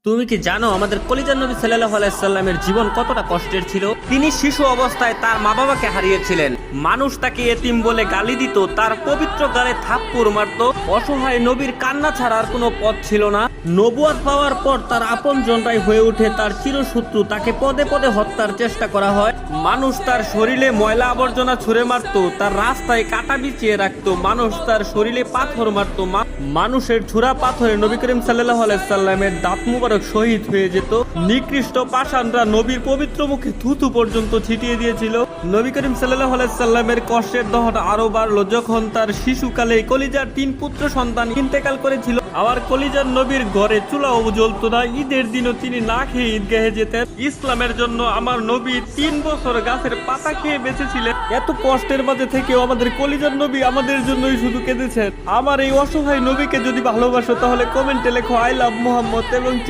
তুমি কি জানো আমাদের কলিজার নবী সাল্লাল্লাহু আলাইহি সাল্লামের জীবন কতটা কষ্টের ছিল? তিনি শিশু অবস্থায় তার মা বাবাকে হারিয়েছিলেন। মানুষ তাকে এতিম বলে গালি দিত, তার পবিত্র গালে থাপ্পড় মারত। অসহায় নবীর কান্না ছাড়া আর কোনো পথ ছিল না। নবুয়ত পাওয়ার পর তার আপনজনরাই হয়ে ওঠে তার চিরশত্রু। তাকে পদে পদে হত্যার চেষ্টা করা হয়। মানুষ তার শরীরে ময়লা আবর্জনা ছুঁড়ে মারত, তার রাস্তায় কাটা বিছিয়ে রাখতো। মানুষ তার শরীরে পাথর মারত। মানুষের ছুরা পাথরে নবী করিম সাল্লাল্লাহু আলাইহি সাল্লামের দাঁত মুবারক শহীদ হয়ে যেত। নিকৃষ্ট পাষাণরা নবীর পবিত্র মুখে থুথু পর্যন্ত ছিটিয়ে দিয়েছিল। নবী করিম সাল্লাল্লাহু আলাইহি সাল্লামের কষ্টের দহন আরো বাড়লো যখন তার শিশুকালে কলিজার 3 পুত্র সন্তান ইন্তেকাল করেছিল। আবার কলিজার নবীর ঘরে চুলাও জ্বলতো না। ঈদের দিনও তিনি না খেয়ে ঈদগাহে যেতেন। ইসলামের জন্য আমার নবী 3 বছর গাছের পাতা খেয়ে বেঁচেছিলেন। এত কষ্টের মাঝে থেকেও আমাদের কলিজার নবী আমাদের জন্যই শুধু কেঁদেছেন। আমার এই অসহায় নবীকে যদি ভালোবাসো তাহলে কমেন্টে লেখো আই লাভ মুহাম্মদ এবং